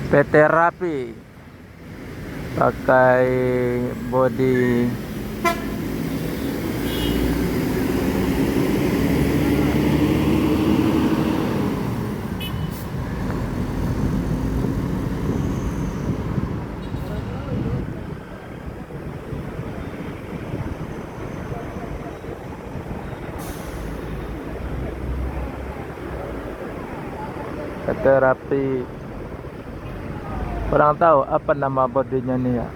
PT Rapi pakai body PT Rapi. Kurang tahu apa nama bodinya nih ya.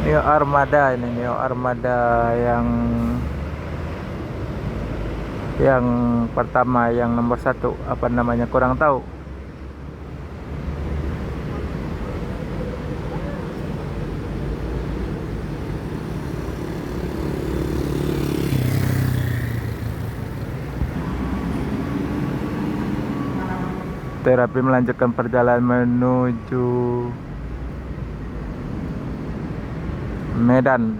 Neo Armada ini, Neo Armada yang pertama, yang nomor satu, apa namanya kurang tahu. Terapi melanjutkan perjalanan menuju Medan.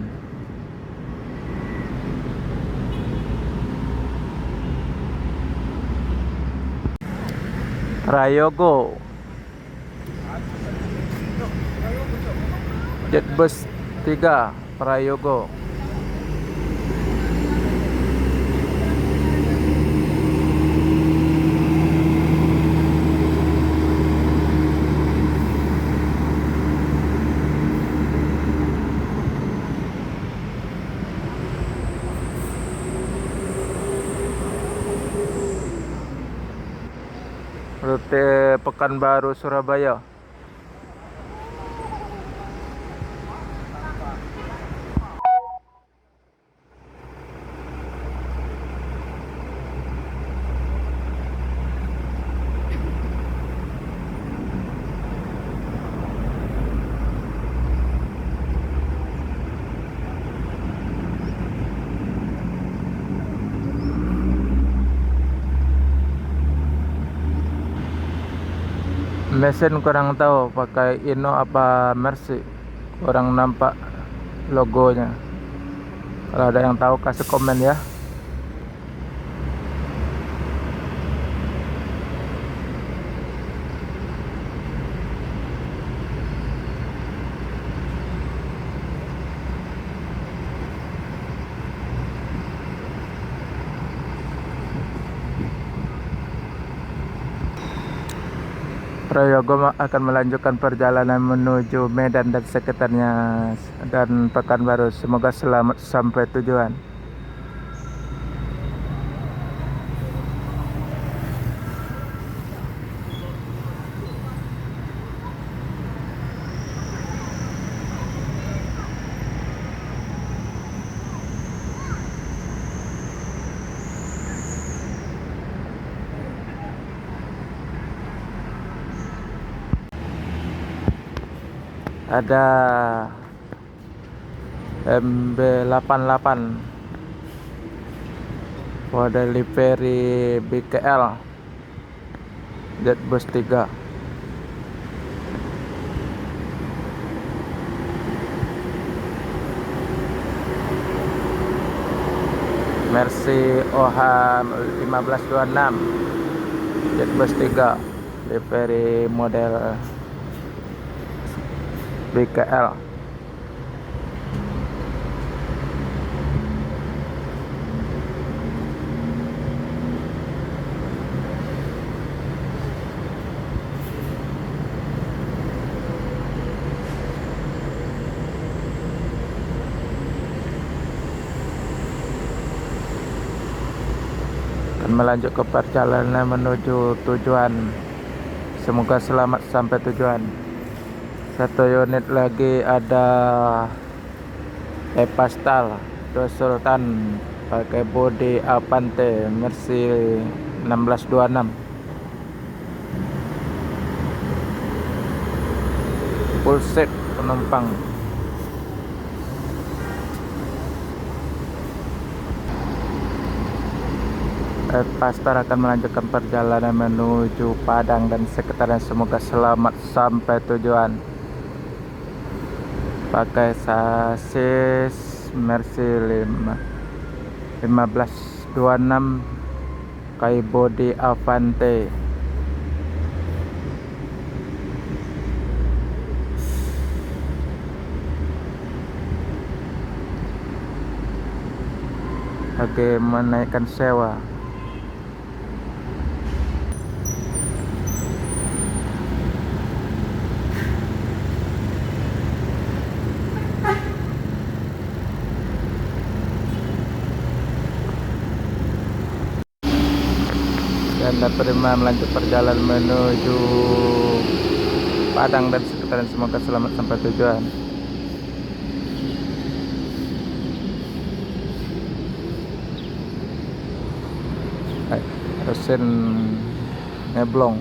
Prayogo. Jetbus 3 Prayogo. Rute Pekanbaru Surabaya. Mesin kurang tahu pakai Inno apa Mercy, kurang nampak logonya. Kalau ada yang tahu kasih komen ya. Prayogo akan melanjutkan perjalanan menuju Medan dan sekitarnya dan Pekanbaru. Semoga selamat sampai tujuan. Ada MB88 model livery BKL Jetbus 3. Mercy OH 1526 Jetbus 3 livery model BKL. Akan melanjut ke perjalanan menuju tujuan. Semoga selamat sampai tujuan. Satu unit lagi ada Epastal Do Sultan pakai bodi Avante Mercy 1626. Full set penumpang. Pastor akan melanjutkan perjalanan menuju Padang dan sekitarnya. Semoga selamat sampai tujuan. Pakai sasis Mercy 1526 kai body Avante. Oke, menaikkan sewa. Anda Prima melanjut perjalanan menuju Padang dan sekitarnya. Semoga selamat sampai tujuan. Mesin ngeblong.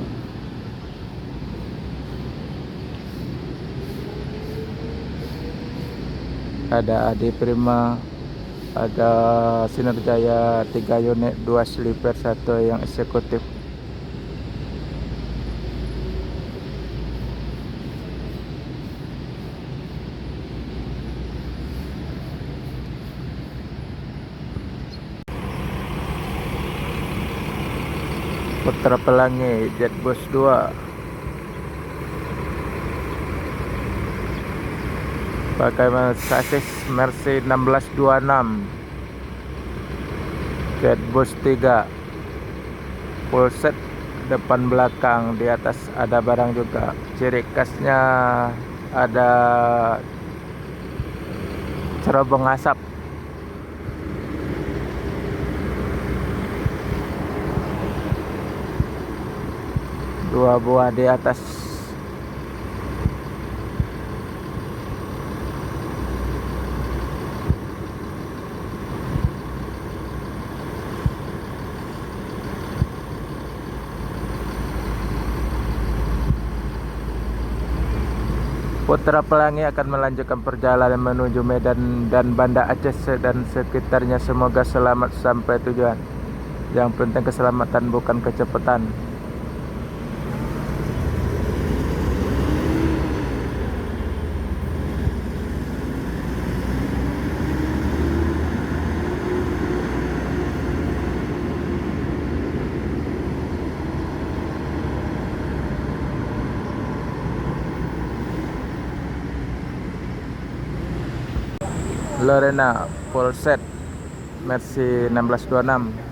Ada Adi Prima, ada Sinerjaya 3 unit, 2 sleeper, 1 yang eksekutif. Putra Pelangi Jetbus 2 pakai sasis Mercy 1626 Jetbus 3 full set depan belakang. Di atas ada barang juga. Ciri khasnya ada cerobong asap. Dua buah di atas. Putra Pelangi akan melanjutkan perjalanan menuju Medan dan Banda Aceh dan sekitarnya. Semoga selamat sampai tujuan. Yang penting keselamatan, bukan kecepatan. Lorena full set Mercy 1626.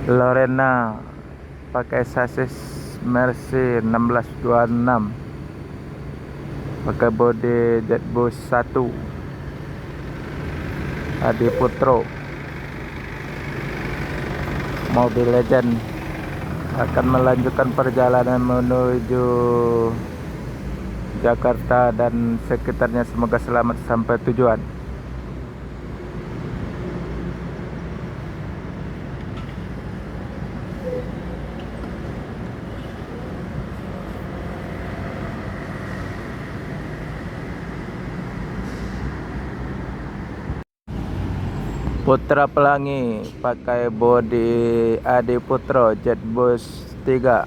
Lorena pakai sasis Mercy 1626 pakai bodi Jetbus 1 Adi Putro. Mobil Legend akan melanjutkan perjalanan menuju Jakarta dan sekitarnya. Semoga selamat sampai tujuan. Putra Pelangi pakai bodi Adi Putro Jetbus 3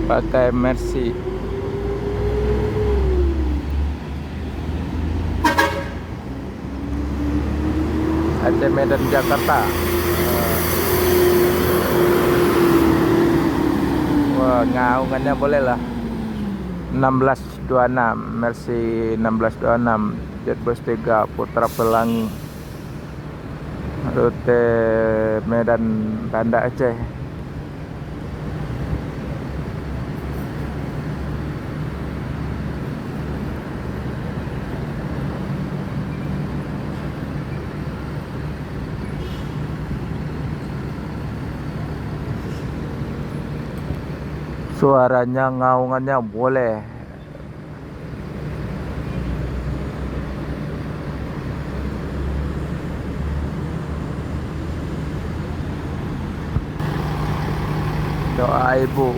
pakai Mercy. Aceh Medan Jakarta. Wah, ngaungannya boleh lah. 1626 Mercy 1626 Jetbus 3 Putra Pelangi, rute Medan Banda Aceh. Suaranya ngaungannya boleh. Doa ibu.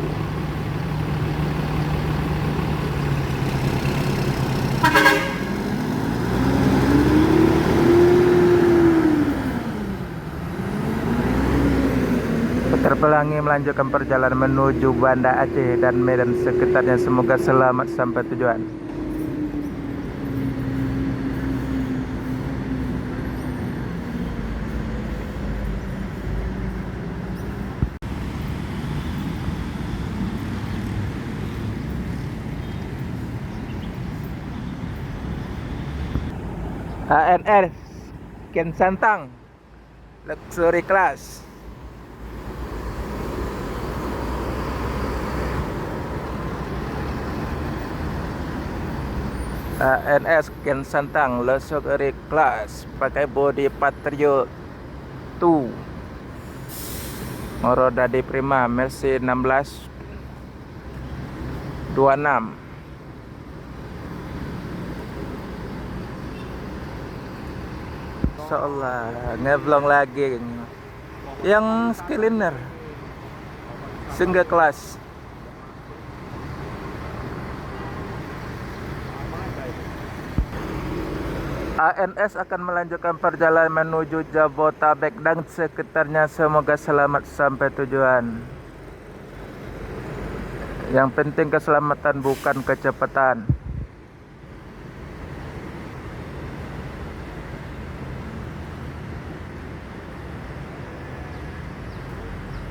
Putra Pelangi melanjutkan perjalanan menuju Banda Aceh dan Medan sekitarnya. Semoga selamat sampai tujuan. ANR Ken Santang Luxury Class. ANS Ken Santang Luxury Class pakai bodi Patriot 2 roda D Prima Mercy 1626. Insyaallah ngeblong lagi yang skiliner single kelas. ANS akan melanjutkan perjalanan menuju Jabotabek dan sekitarnya. Semoga selamat sampai tujuan. Yang penting keselamatan bukan kecepatan.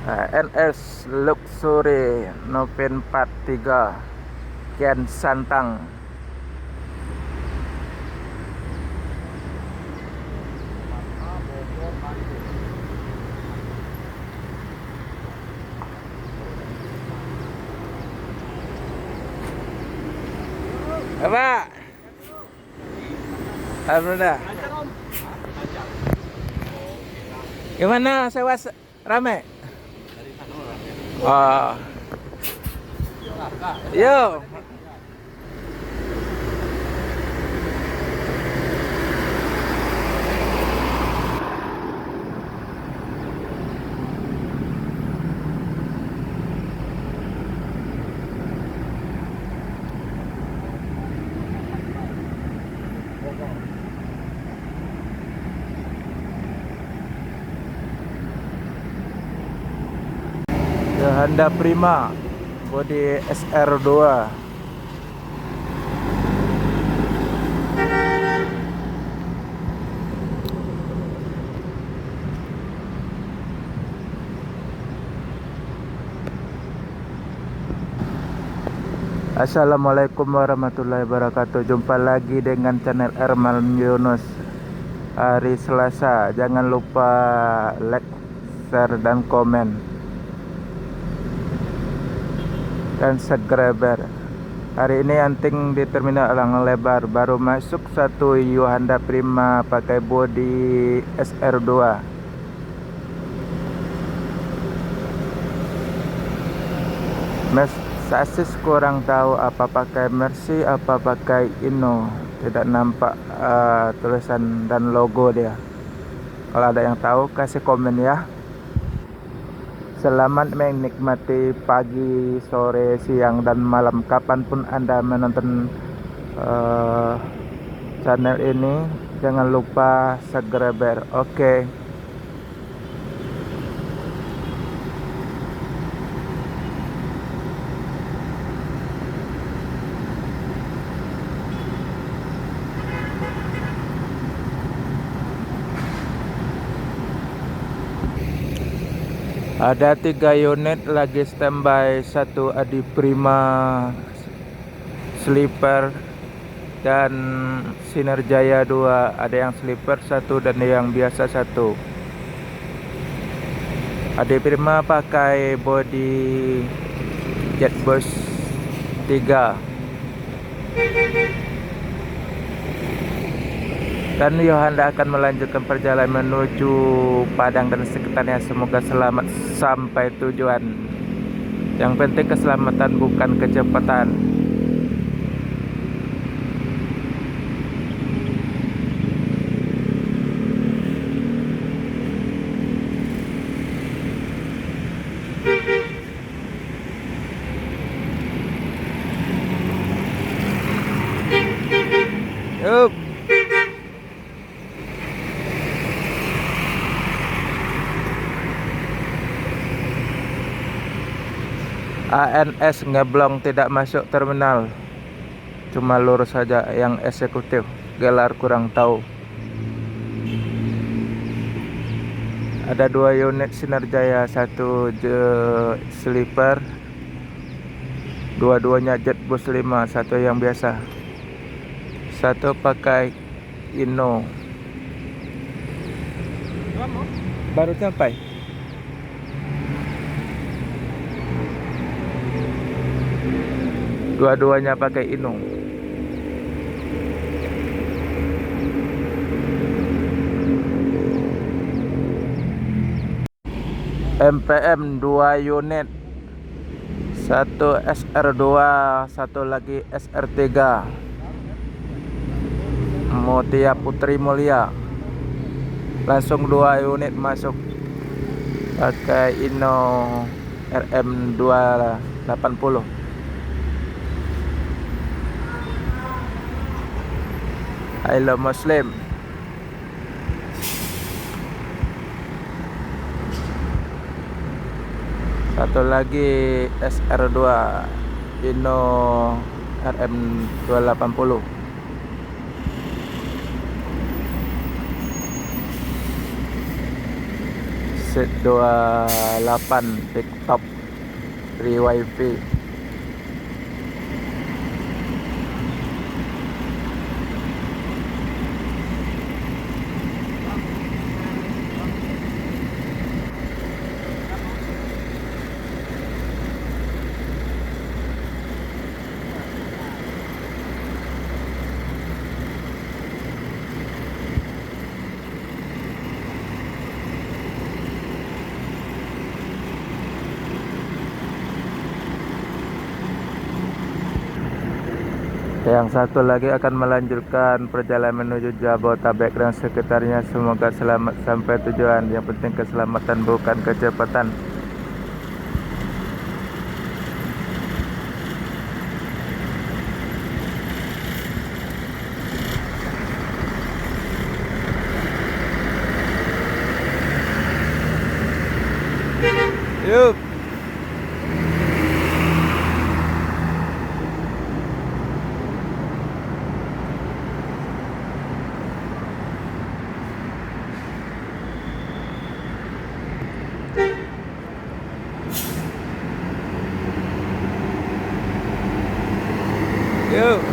ANS Luxury Novin 43 Ken Santang. Apa? Alhamdulillah. Gimana sewa rame? Oh. Yo. Honda Prima bodi SR2. Assalamualaikum warahmatullahi wabarakatuh. Jumpa lagi dengan channel Ermal Yunus. Hari Selasa. Jangan lupa like, share, dan komen, dan subscriber. Hari ini anting di terminal Elang Lebar. Baru masuk satu Honda Prima pakai bodi SR2. Sasis kurang tahu apa pakai Mercy apa pakai Inno. Tidak nampak tulisan dan logo dia. Kalau ada yang tahu kasih komen ya. Selamat menikmati pagi, sore, siang, dan malam kapanpun Anda menonton channel ini. Jangan lupa subscribe. Oke. Ada 3 unit lagi standby, satu Adi Prima sleeper dan Sinerjaya 2. Ada yang sleeper 1 dan yang biasa 1. Adi Prima pakai bodi Jetbus 3. Dan Honda akan melanjutkan perjalanan menuju Padang dan sekitarnya. Semoga selamat sampai tujuan. Yang penting keselamatan bukan kecepatan. Yup. ANS ngeblong tidak masuk terminal. Cuma lurus saja yang eksekutif. Gelar kurang tahu. Ada 2 unit Sinar Jaya, 1 sleeper, dua-duanya jet bus 5, 1 yang biasa. 1 pakai Inno. Baru sampai. Dua-duanya pakai Inno. MPM 2 unit, 1 SR2, 1 lagi SR3. Mutia Putri Mulia. Langsung 2 unit masuk pakai Inno RM 280. Halo Muslim. Satu lagi SR2 Inno RM 280. Set 28 big top 3 wifi. Yang satu lagi akan melanjutkan perjalanan menuju Jabodetabek dan sekitarnya. Semoga selamat sampai tujuan. Yang penting keselamatan bukan kecepatan. Yuk. Yuk.